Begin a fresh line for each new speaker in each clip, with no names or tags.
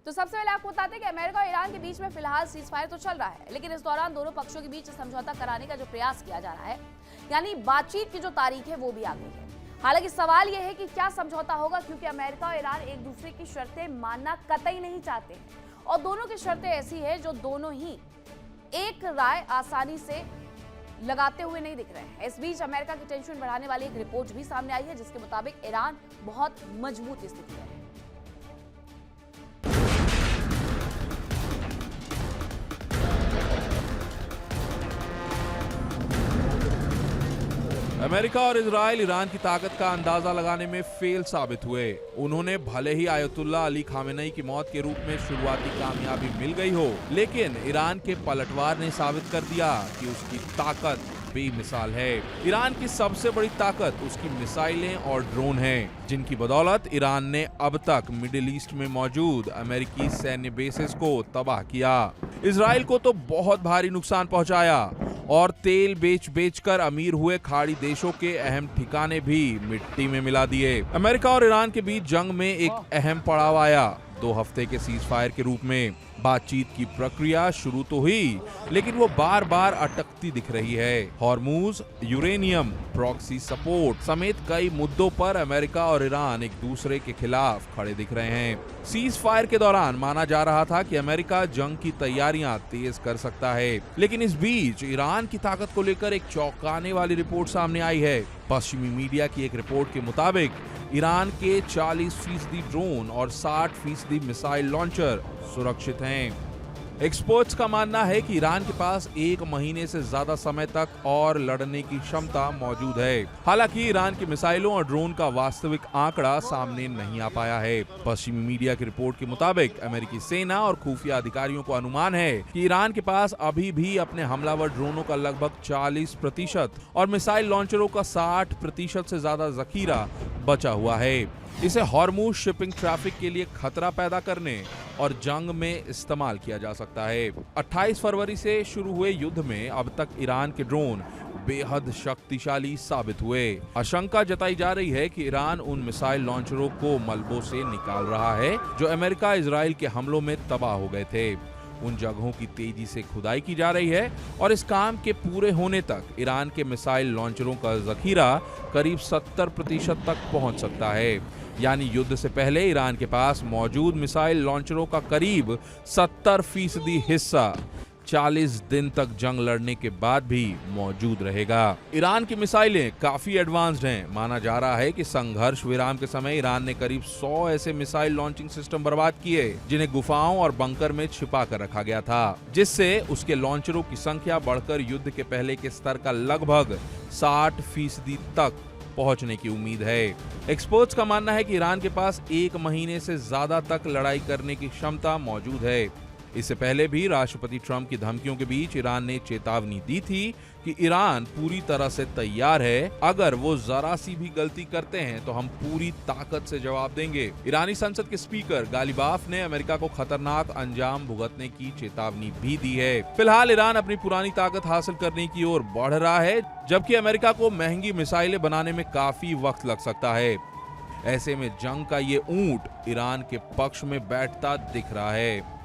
तो सबसे पहले आपको बताते हैं कि अमेरिका और ईरान के बीच में फिलहाल सीज फायर तो चल रहा है, लेकिन इस दौरान दोनों पक्षों के बीच समझौता कराने का जो प्रयास किया जा रहा है, यानी बातचीत की जो तारीख है वो भी आ गई है। हालांकि सवाल यह है कि क्या समझौता होगा, क्योंकि अमेरिका और ईरान एक दूसरे की शर्तें मानना कतई नहीं चाहते हैं और दोनों की शर्तें ऐसी है जो दोनों ही एक राय आसानी से लगाते हुए नहीं दिख रहे हैं। इस बीच अमेरिका की टेंशन बढ़ाने वाली एक रिपोर्ट भी सामने आई है, जिसके मुताबिक ईरान बहुत मजबूत स्थिति में है।
अमेरिका और इजराइल ईरान की ताकत का अंदाजा लगाने में फेल साबित हुए। उन्होंने भले ही आयतुल्ला अली खामेनेई की मौत के रूप में शुरुआती कामयाबी मिल गई हो, लेकिन ईरान के पलटवार ने साबित कर दिया कि उसकी ताकत बेमिसाल है। ईरान की सबसे बड़ी ताकत उसकी मिसाइलें और ड्रोन हैं, जिनकी बदौलत ईरान ने अब तक मिडिल ईस्ट में मौजूद अमेरिकी सैन्य बेसेस को तबाह किया। इजराइल को तो बहुत भारी नुकसान पहुंचाया और तेल बेच कर अमीर हुए खाड़ी देशों के अहम ठिकाने भी मिट्टी में मिला दिए। अमेरिका और ईरान के बीच जंग में एक अहम पड़ाव आया 2 हफ्ते के सीज फायर के रूप में। बातचीत की प्रक्रिया शुरू तो हुई, लेकिन वो बार बार अटकती दिख रही है। हॉर्मूज, यूरेनियम, प्रॉक्सी सपोर्ट समेत कई मुद्दों पर अमेरिका और ईरान एक दूसरे के खिलाफ खड़े दिख रहे हैं। सीज फायर के दौरान माना जा रहा था कि अमेरिका जंग की तैयारियां तेज कर सकता है, लेकिन इस बीच ईरान की ताकत को लेकर एक चौंकाने वाली रिपोर्ट सामने आई है। पश्चिमी मीडिया की एक रिपोर्ट के मुताबिक ईरान के 40% ड्रोन और 60% मिसाइल लॉन्चर सुरक्षित हैं। एक्सपर्ट्स का मानना है कि ईरान के पास 1 महीने से ज्यादा समय तक और लड़ने की क्षमता मौजूद है। हालांकि ईरान की मिसाइलों और ड्रोन का वास्तविक आंकड़ा सामने नहीं आ पाया है। पश्चिमी मीडिया की रिपोर्ट के मुताबिक अमेरिकी सेना और खुफिया अधिकारियों को अनुमान है कि ईरान के पास अभी भी अपने हमलावर ड्रोनों का लगभग 40% और मिसाइल लॉन्चरों का 60% से ज्यादा जखीरा बचा हुआ है। इसे हॉर्मूज शिपिंग ट्रैफिक के लिए खतरा पैदा करने और जंग में इस्तेमाल किया जा सकता है। 28 फरवरी से शुरू हुए युद्ध में अब तक ईरान के ड्रोन बेहद शक्तिशाली साबित हुए। आशंका जताई जा रही है कि ईरान उन मिसाइल लॉन्चरों को मलबों से निकाल रहा है जो अमेरिका इजराइल के हमलों में तबाह हो गए थे। उन जगहों की तेजी से खुदाई की जा रही है और इस काम के पूरे होने तक ईरान के मिसाइल लॉन्चरों का जखीरा करीब 70% तक पहुंच सकता है। यानी युद्ध से पहले ईरान के पास मौजूद मिसाइल लॉन्चरों का करीब 70% हिस्सा 40 दिन तक जंग लड़ने के बाद भी मौजूद रहेगा। ईरान की मिसाइलें काफी एडवांस्ड हैं। माना जा रहा है कि संघर्ष विराम के समय ईरान ने करीब 100 ऐसे मिसाइल लॉन्चिंग सिस्टम बर्बाद किए, जिन्हें गुफाओं और बंकर में छिपा कर रखा गया था, जिससे उसके लॉन्चरों की संख्या बढ़कर युद्ध के पहले के स्तर का लगभग 60% तक पहुंचने की उम्मीद है। एक्सपर्ट्स का मानना है कि ईरान के पास 1 महीने से ज्यादा तक लड़ाई करने की क्षमता मौजूद है। इससे पहले भी राष्ट्रपति ट्रंप की धमकियों के बीच ईरान ने चेतावनी दी थी कि ईरान पूरी तरह से तैयार है, अगर वो जरा सी भी गलती करते हैं तो हम पूरी ताकत से जवाब देंगे। ईरानी संसद के स्पीकर गालिबाफ ने अमेरिका को खतरनाक अंजाम भुगतने की चेतावनी भी दी है। फिलहाल ईरान अपनी पुरानी ताकत हासिल करने की ओर बढ़ रहा है, जबकि अमेरिका को महंगी मिसाइलें बनाने में काफी वक्त लग सकता है। ऐसे में जंग का ये ऊंट ईरान के पक्ष में बैठता दिख रहा है।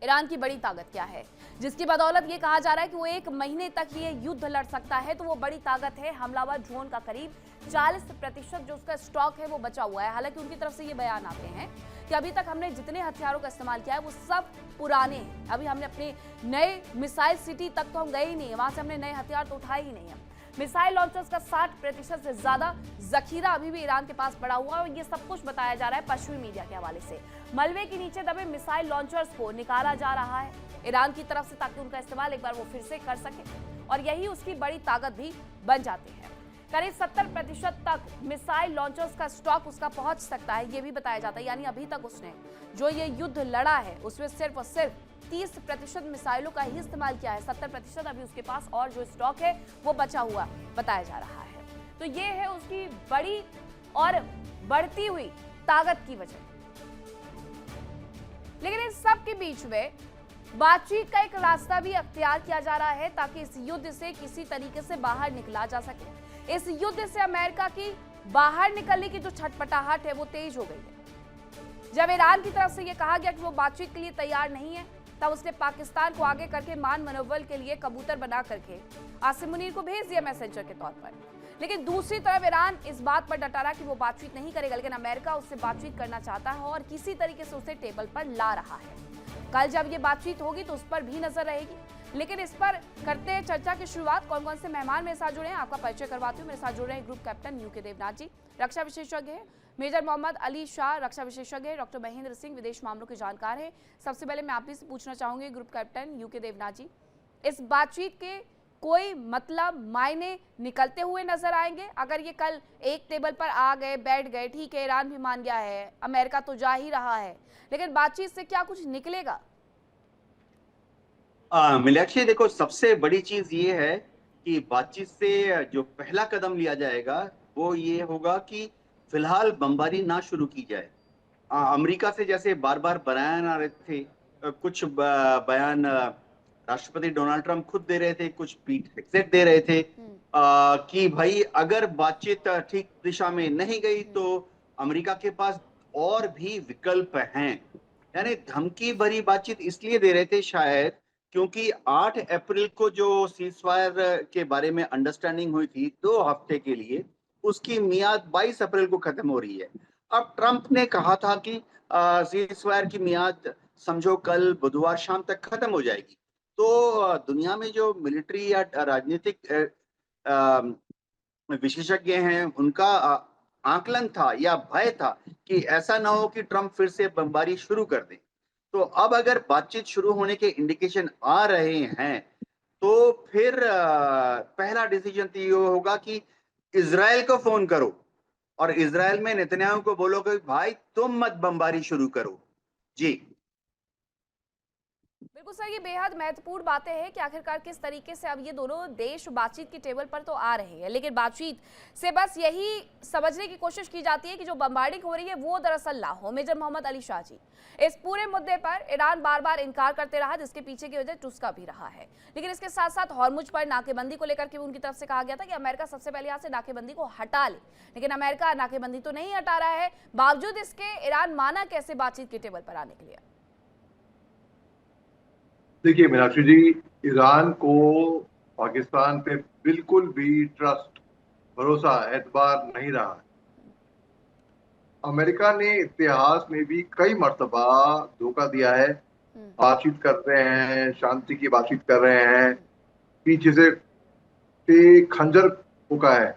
ईरान की बड़ी ताकत क्या है, जिसकी बदौलत ये कहा जा रहा है कि वो 1 महीने तक ये युद्ध लड़ सकता है? तो वो बड़ी ताकत है हमलावर ड्रोन का करीब 40% जो उसका स्टॉक है वो बचा हुआ है। हालांकि उनकी तरफ से ये बयान आते हैं कि अभी तक हमने जितने हथियारों का इस्तेमाल किया है वो सब पुराने हैं। अभी हमने अपने नए मिसाइल सिटी तक तो हम गए ही नहीं है, वहां से हमने नए हथियार तो उठाए ही नहीं है। मिसाइल लॉन्चर्स का 60% से ज्यादा जखीरा अभी भी ईरान के पास पड़ा हुआ है और ये सब कुछ बताया जा रहा है पश्चिमी मीडिया के हवाले से। मलबे के नीचे दबे मिसाइल लॉन्चर्स को निकाला जा रहा है ईरान की तरफ से, ताकि उनका इस्तेमाल एक बार वो फिर से कर सके और यही उसकी बड़ी ताकत भी बन जाती है। करीब 70% तक मिसाइल लॉन्चर्स का स्टॉक उसका पहुंच सकता है, ये भी बताया जाता है। यानी अभी तक उसने जो ये युद्ध लड़ा है उसमें सिर्फ और सिर्फ 30% मिसाइलों का ही इस्तेमाल किया है। 70% अभी उसके पास और जो स्टॉक है वो बचा हुआ बताया जा रहा है। तो ये है उसकी बड़ी और बढ़ती हुई ताकत की वजह। लेकिन इस सब के बीच में बातचीत का एक रास्ता भी अख्तियार किया जा रहा है, ताकि इस युद्ध से किसी तरीके से बाहर निकला जा सके। इस युद्ध से अमेरिका की बाहर निकलने की जो छटपटाहट है वो तेज हो गई है, जब ईरान की तरफ से यह कहा गया कि वो बातचीत के लिए तैयार नहीं है, तब उसने पाकिस्तान को आगे करके मान मनोबल के लिए कबूतर बना करके आसिम मुनीर को भेज दिया मैसेंजर के तौर पर। लेकिन दूसरी तरफ ईरान इस बात पर डटा रहा कि वो बातचीत नहीं करेगा, लेकिन अमेरिका उससे बातचीत करना चाहता है और किसी तरीके से उसे टेबल पर ला रहा है। कल जब ये बातचीत होगी तो उस पर भी नजर रहेगी। लेकिन इस पर करते हैं चर्चा की शुरुआत। कौन कौन से मेहमान मेरे साथ जुड़े हैं आपका परिचय करवाती हूँ। मेरे साथ जुड़ रहे हैं ग्रुप कैप्टन यूके देवनाथ जी, रक्षा विशेषज्ञ हैं, मेजर मोहम्मद अली शाह रक्षा विशेषज्ञ हैं, डॉक्टर महेंद्र सिंह विदेश मामलों के जानकार हैं। सबसे पहले मैं आप ही से पूछना चाहूंगी ग्रुप कैप्टन यूके देवनाथ जी, इस बातचीत के कोई मतलब मायने निकलते हुए नजर आएंगे? अगर ये कल एक टेबल पर आ गए, बैठ गए, ठीक है ईरान भी मान गया है, अमेरिका तो जा ही रहा है, लेकिन बातचीत से क्या कुछ निकलेगा?
मीनाक्षी, देखो सबसे बड़ी चीज ये है कि बातचीत से जो पहला कदम लिया जाएगा वो ये होगा कि फिलहाल बमबारी ना शुरू की जाए। अमेरिका से जैसे बार बार बयान आ रहे थे, कुछ बयान राष्ट्रपति डोनाल्ड ट्रंप खुद दे रहे थे, कुछ पीट हेगसेथ दे रहे थे कि भाई अगर बातचीत ठीक दिशा में नहीं गई तो अमेरिका के पास और भी विकल्प हैं। यानी धमकी भरी बातचीत इसलिए दे रहे थे शायद क्योंकि 8 अप्रैल को जो सीजफायर के बारे में अंडरस्टैंडिंग हुई थी 2 हफ्ते के लिए, उसकी मियाद 22 अप्रैल को खत्म हो रही है। अब ट्रंप ने कहा था कि सीजफायर की मियाद समझो कल बुधवार शाम तक खत्म हो जाएगी। तो दुनिया में जो मिलिट्री या राजनीतिक विशेषज्ञ हैं उनका आकलन था या भय था कि ऐसा ना हो कि ट्रंप फिर से बमबारी शुरू कर दें। तो अब अगर बातचीत शुरू होने के इंडिकेशन आ रहे हैं तो फिर पहला डिसीजन तो ये होगा कि इजराइल को फोन करो और इजराइल में नेतन्याहू को बोलो कि भाई तुम मत बमबारी शुरू करो। जी
बिल्कुल सर, ये बेहद महत्वपूर्ण बातें हैं कि आखिरकार किस तरीके से अब ये दोनों देश बातचीत की टेबल पर तो आ रहे हैं, लेकिन बातचीत से बस यही समझने की कोशिश की जाती है कि जो बमबार्डिंग हो रही है वो दरअसल ना हो। मेजर मोहम्मद अली शाह जी, इस पूरे मुद्दे पर ईरान बार बार इनकार करते रहा, जिसके पीछे की वजह टुस्का भी रहा है। लेकिन इसके साथ साथ हॉर्मुज पर नाकेबंदी को लेकर के उनकी तरफ से कहा गया था कि अमेरिका सबसे पहले यहाँ से नाकेबंदी को हटा ले, लेकिन अमेरिका नाकेबंदी तो नहीं हटा रहा है। बावजूद इसके ईरान माना कैसे बातचीत की टेबल पर आने के लिए?
देखिए मीनाक्षी जी, ईरान को पाकिस्तान पे बिल्कुल भी ट्रस्ट, भरोसा, एतबार नहीं रहा है। अमेरिका ने इतिहास में भी कई मर्तबा धोखा दिया है। बातचीत कर रहे हैं, शांति की बातचीत कर रहे हैं, पीछे से खंजर फूका है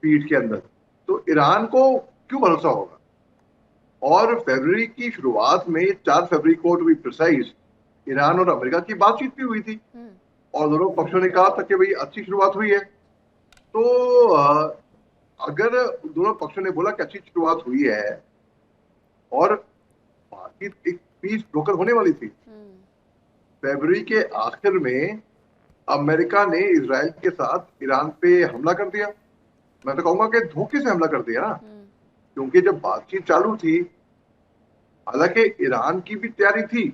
पीठ के अंदर। तो ईरान को क्यों भरोसा होगा? और फरवरी की शुरुआत में 4 फरवरी को टू बी प्रिसाइज ईरान और अमेरिका की बातचीत भी हुई थी और दोनों पक्षों ने कहा था कि भाई अच्छी शुरुआत हुई है। तो अगर दोनों पक्षों ने बोला कि अच्छी शुरुआत हुई है और बातचीत एक पीस ब्रोकर होने वाली थी, फरवरी के आखिर में अमेरिका ने इजराइल के साथ ईरान पे हमला कर दिया। मैं तो कहूंगा कि धोखे से हमला कर दिया ना, क्योंकि जब बातचीत चालू थी, हालांकि ईरान की भी तैयारी थी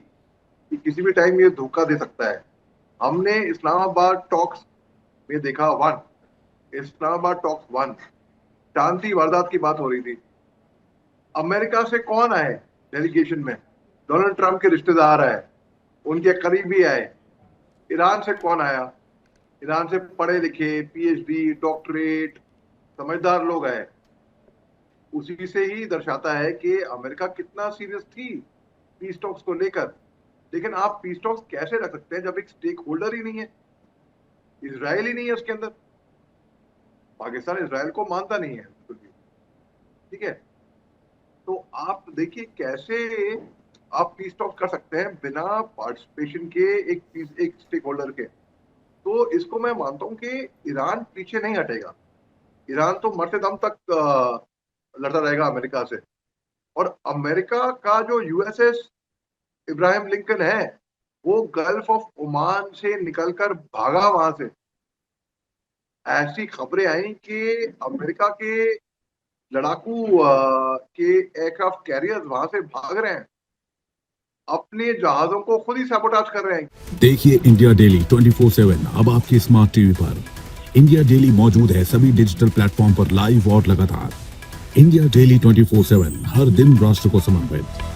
कि किसी भी टाइम ये धोखा दे सकता है। हमने इस्लामाबाद टॉक्स में देखा इस्लामाबाद टॉक्स 1 शांति वारदात की बात हो रही थी। अमेरिका से कौन आए डेलीगेशन में? डोनाल्ड ट्रंप के रिश्तेदार आए, उनके करीबी आए। ईरान से कौन आया? ईरान से पढ़े लिखे, पीएचडी, डॉक्टरेट, समझदार लोग आए। उसी से ही दर्शाता है कि अमेरिका कितना सीरियस थी पीस टॉक्स को लेकर। लेकिन आप पीस टॉक्स कैसे रख सकते हैं जब एक स्टेक होल्डर ही नहीं है, इजराइल ही नहीं है उसके अंदर? पाकिस्तान इजराइल को मानता नहीं है, ठीक है? तो आप देखिए कैसे आप पीस टॉक्स कर सकते हैं बिना पार्टिसिपेशन के एक स्टेक होल्डर के। तो इसको मैं मानता हूं कि ईरान पीछे नहीं हटेगा। ईरान तो मरते दम तक लड़ता रहेगा अमेरिका से। और अमेरिका का जो यूएसएस इब्राहिम लिंकन है, वो गल्फ ऑफ ओमान से निकलकर भागा वहां से। ऐसी खबरें आई कि अमेरिका के लड़ाकू के एयरक्राफ्ट कैरियर्स वहां से भाग रहे हैं, अपने जहाजों को खुद ही सैबोटाज कर रहे हैं।
देखिए इंडिया डेली 24/7 अब आपके स्मार्ट टीवी पर। इंडिया डेली मौजूद है सभी डिजिटल प्लेटफॉर्म पर लाइव और लगातार। इंडिया डेली 24/7 हर दिन राष्ट्र को समर्पित।